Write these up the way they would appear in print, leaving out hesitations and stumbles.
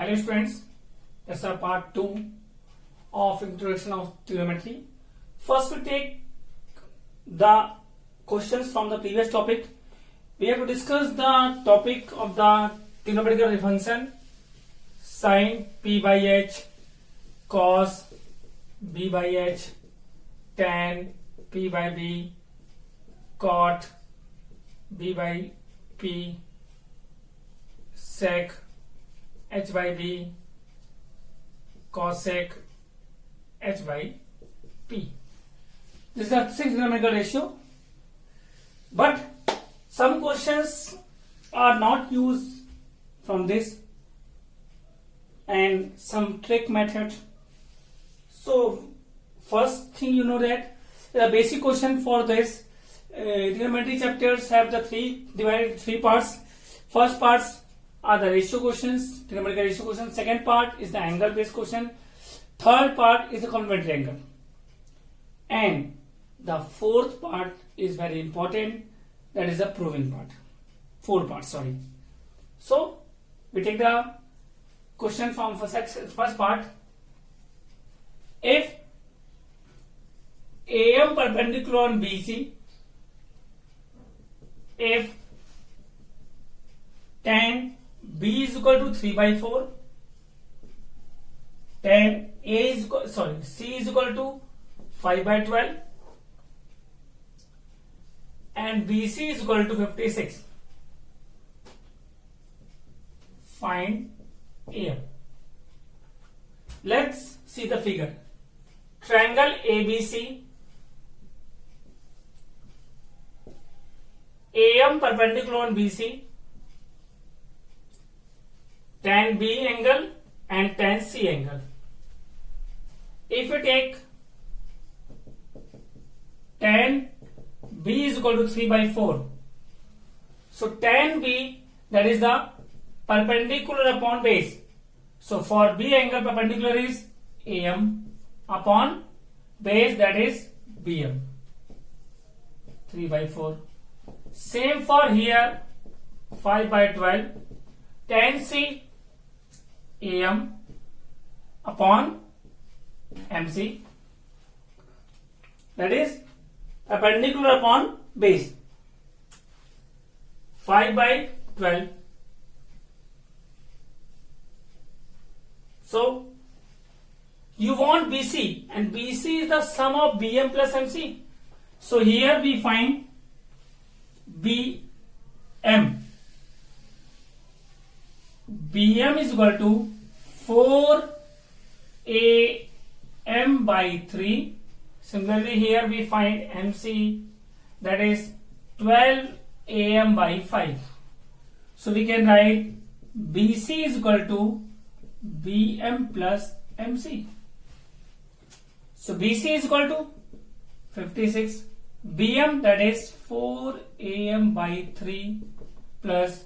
dear students, that's our part 2 of introduction of trigonometry. First we take the questions from the previous topic. We have to discuss the topic of the trigonometrical function sin p by h, cos b by h, tan p by b, cot b by p, sec h by b, cosec h by p. This is a 6 trigonometrical ratio, but some questions are not used from this and some trick method. So first thing you know that the basic question for this trigonometry chapters have the divided into three parts. First parts are the ratio questions, trigonometrical ratio questions. Second part is the angle based question. Third part is the complementary angle. And the fourth part is very important, that is the proving part. Four parts, sorry. So we take the question from first part. If AM perpendicular on BC, if tan B is equal to 3 by 4, tan C is equal to 5 by 12, and BC is equal to 56. Find AM. Let's see the figure. Triangle ABC, AM perpendicular on BC, tan B angle and tan C angle. If you take tan B is equal to 3 by 4, so tan B, that is the perpendicular upon base. So for B angle, perpendicular is AM upon base, that is BM, 3 by 4. Same for here, 5 by 12, tan C AM upon MC, that is perpendicular upon base, 5 by 12. So you want BC, and BC is the sum of BM plus MC. So here we find BM. BM is equal to 4 AM by 3. Similarly here we find MC, that is 12 AM by 5. So we can write BC is equal to BM plus MC. So BC is equal to 56. BM, that is 4 AM by 3 plus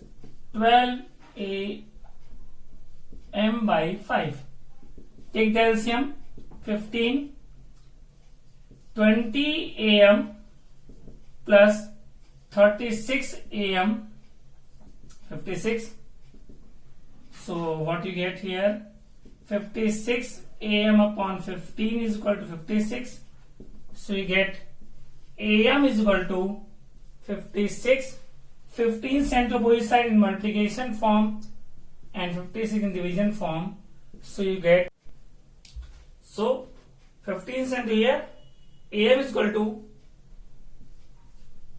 12 AM by 5. Take the LCM. 15, 20 AM plus 36 AM, 56. So what you get here, 56 AM upon 15 is equal to 56. So you get AM is equal to 56. 15 sent to both sides in multiplication form and 56 in division form. So you get, so 15 sent here, AM is equal to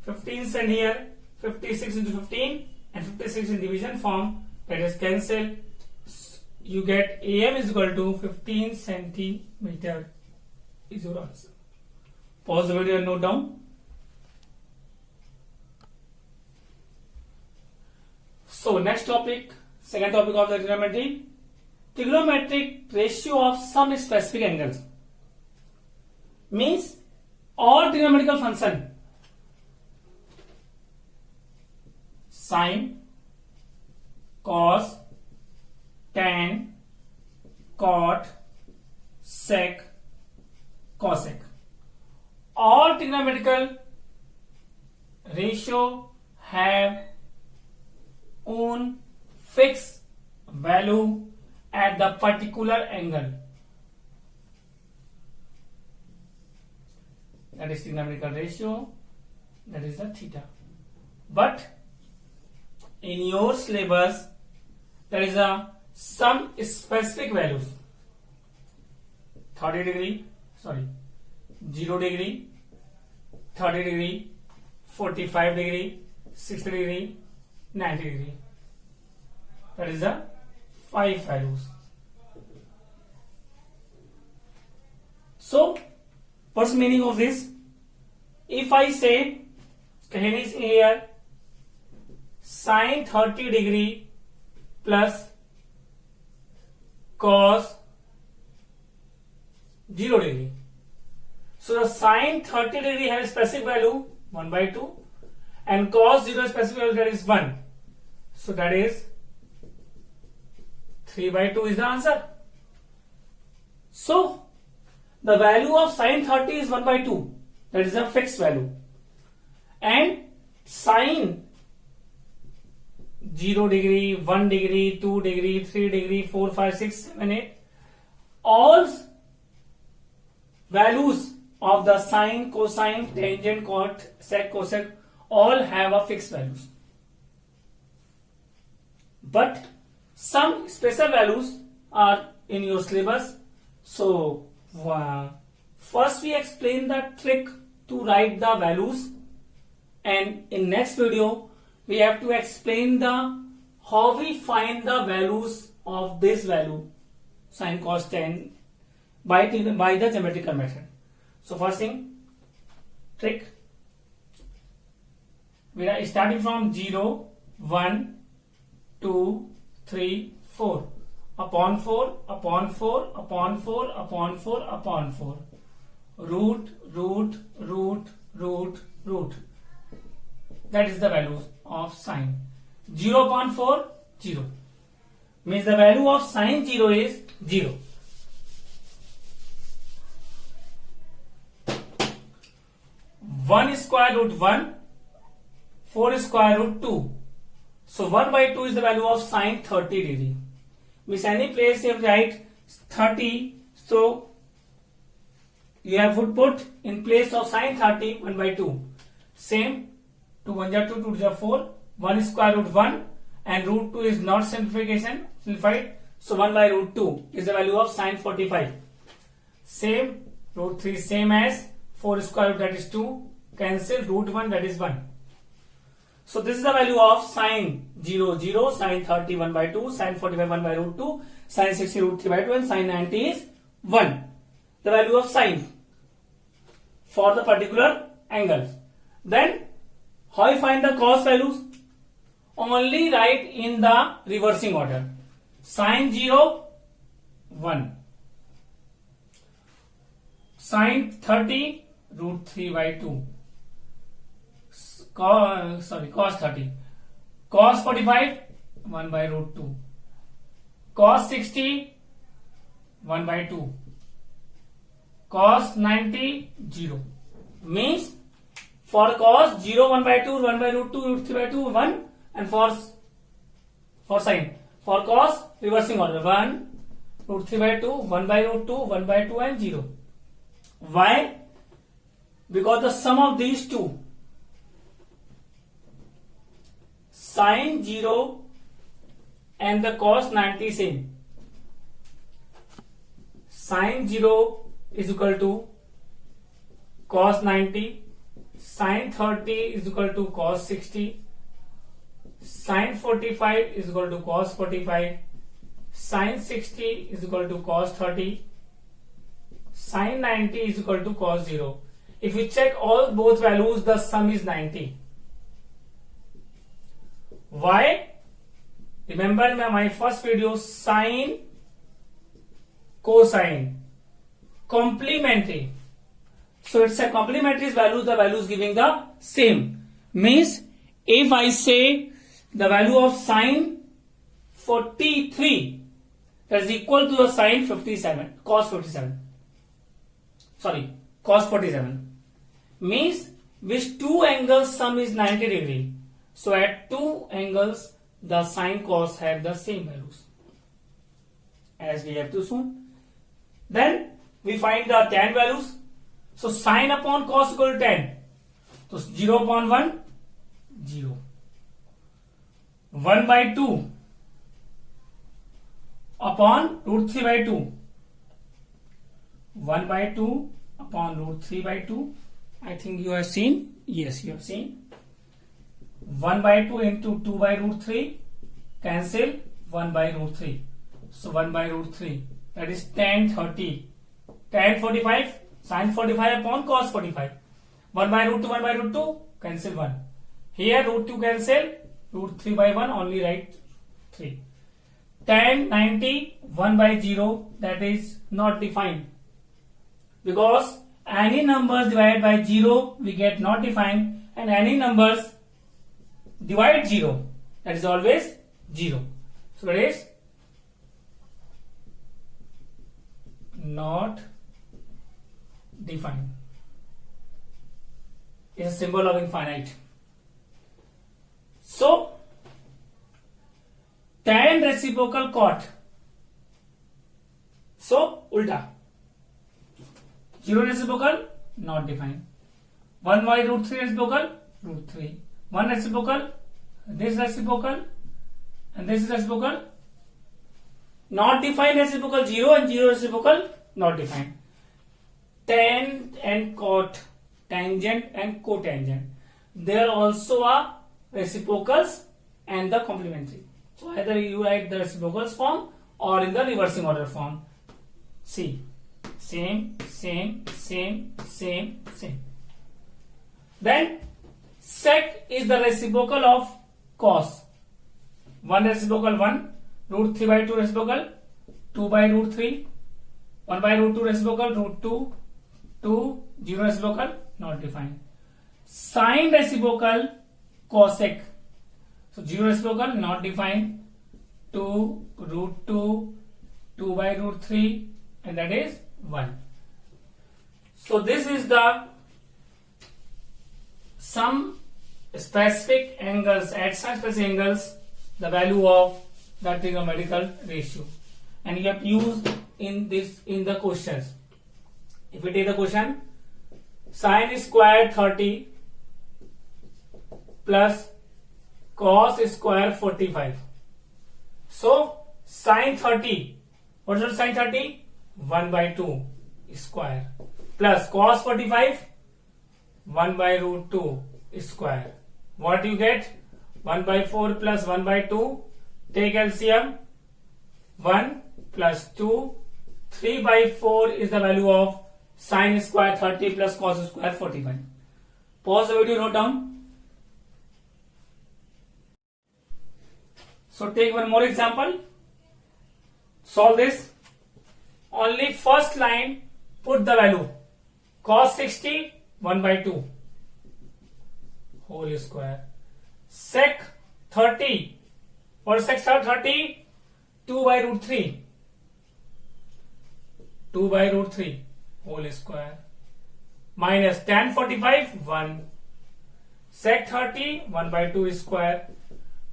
15 sent here, 56 into 15 and 56 in division form, that is cancelled. You get AM is equal to 15 centimeter is your answer. Pause the video and note down. So next topic, second topic of the trigonometry, trigonometric ratio of some specific angles. Means all trigonometrical function sin, cos, tan, cot, sec, cosec. All trigonometrical ratio have own fixed value at the particular angle. That is trigonometrical ratio, that is the theta. But in your syllabus, there is some specific values. 30 degree, 0 degree, 30 degree, 45 degree, 60 degree, 90 degree. That is the 5 values. So, what's the meaning of this? If I say, here is here, sine 30 degree plus cos 0 degree. So the sine 30 degree has a specific value 1 by 2 and cos 0 specific value, that is 1. So that is 3 by 2 is the answer. So the value of sine 30 is 1 by 2. That is a fixed value. And sine 0 degree, 1 degree, 2 degree, 3 degree, 4, 5, 6, 7, 8. All values of the sine, cosine, tangent, cot, sec, cosec all have a fixed values. But some special values are in your syllabus. So first we explain the trick to write the values, and in next video we have to explain the how we find the values of this value sine, cos, tan by the geometrical method. So first thing, trick, we are starting from 0, 1, 2, 3, 4 upon 4 upon 4 upon 4 upon 4 upon 4, root, root, root, root, root. That is the value of sine. 0 upon 4, 0. Means the value of sine 0 is 0. One square root 1, 4 square root 2. So 1 by 2 is the value of sine 30 degree. Means any place you have write 30, so you have to put in place of sine 30 1 by 2. Same, 2 1 are 2, 2 are 4, 1 square root 1 and root 2 is not simplified. So 1 by root 2 is the value of sine 45. Same, root 3 same as 4 square root, that is 2, cancel, root 1 that is 1. So this is the value of sine 0 0, sine 30 1 by 2, sine 45 1 by root 2, sine 60 root 3 by 2 and sine 90 is 1. The value of sine for the particular angles. Then how you find the cos values? Only write in the reversing order. Sine 0 1, sine 30 root 3 by 2, cos 30, cos 45 1 by root 2, cos 60 1 by 2, cos 90 0. Means for cos 0 1 by 2, 1 by root 2, root 3 by 2 1, and for sine, for cos reversing order 1, root 3 by 2, 1 by root 2, 1 by 2 and 0. Why? Because the sum of these two, sine 0 and the cos 90 same. Sine 0 is equal to cos 90, sine 30 is equal to cos 60, sine 45 is equal to cos 45, sine 60 is equal to cos 30, sine 90 is equal to cos 0. If we check both values, the sum is 90. Why? Remember in my first video, sine, cosine, complementary. So it's a complementary value, the value is giving the same. Means if I say the value of sine 43, that is equal to the sine 57, cos 47. Cos 47. Means which two angles sum is 90 degree. So at two angles, the sine cos have the same values. as we have to soon. Then we find the tan values. So sine upon cos equal to tan. So 0 upon 1, 0. 1 by 2 upon root 3 by 2. 1 by 2 upon root 3 by 2. I think you have seen. Yes, you have seen. 1 by 2 into 2 by root 3. Cancel 1 by root 3. So 1 by root 3. That is tan 30. Tan 45. Sin 45 upon cos 45. 1 by root 2, 1 by root 2. Cancel 1. Here root 2 cancel. Root 3 by 1. Only write 3. Tan 90. 1 by 0. That is not defined. Because any numbers divided by 0 we get not defined, and any numbers divide 0, that is always 0. So it is not defined. It's a symbol of infinite. So tan reciprocal cot. So ulta. 0 reciprocal, not defined. 1 by root 3 reciprocal, root 3. 1 reciprocal, this reciprocal, and this is reciprocal. Not defined reciprocal 0 and 0 reciprocal, not defined. Tan and cot, tangent and cotangent. There also are reciprocals and the complementary. So either you write the reciprocals form or in the reversing order form. See. Same. Then sec is the reciprocal of cos. 1 reciprocal 1, root 3 by 2 reciprocal, 2 by root 3, 1 by root 2 reciprocal, root 2, 2, 0 reciprocal, not defined. Sine reciprocal cosec. So 0 reciprocal, not defined. 2, root 2, 2 by root 3, and that is 1. So this is the some specific angles, at some specific angles, the value of the trigonometrical ratio, and you have to use in the questions. If we take the question, sin square 30 plus cos square 45. So sin 30, what is sin 30? 1 by 2 square plus cos 45, 1 by root 2 square. What you get? 1 by 4 plus 1 by 2. Take LCM. 1 plus 2. 3 by 4 is the value of sin square 30 plus cos square 45. Pause the video, note down. So take one more example. Solve this. Only first line put the value. Cos 60, 1 by 2 whole square. Sec 30. What is sec 30? 2 by root 3. 2 by root 3 whole square. Minus tan 45, 1. Sec 30, 1 by 2 square.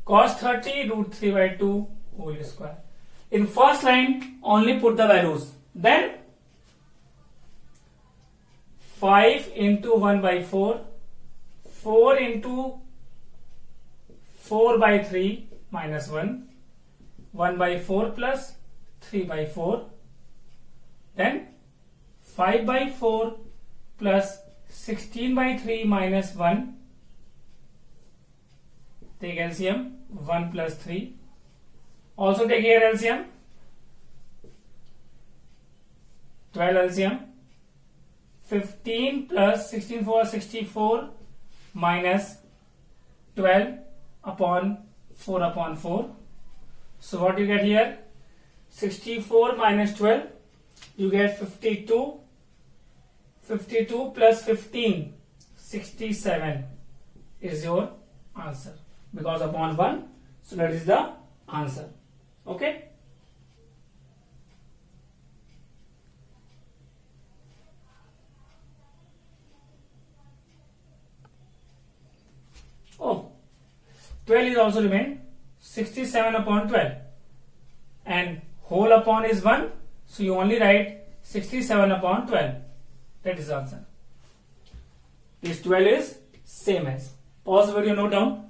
Cos 30, root 3 by 2 whole square. In first line, only put the values. Then 5 into 1 by 4, 4 into 4 by 3 minus 1, 1 by 4 plus 3 by 4, then 5 by 4 plus 16 by 3 minus 1, take LCM, 1 plus 3, also take here LCM, 12 LCM, 15 plus 16 for 64 minus 12 upon 4 upon 4. So what you get here? 64 minus 12, you get 52. 52 plus 15, 67 is your answer. Because upon 1, so that is the answer. Okay. Oh, 12 is also remain. 67 upon 12 and whole upon is 1, so you only write 67 upon 12. That is the answer. This 12 is same as. Pause the video, note down.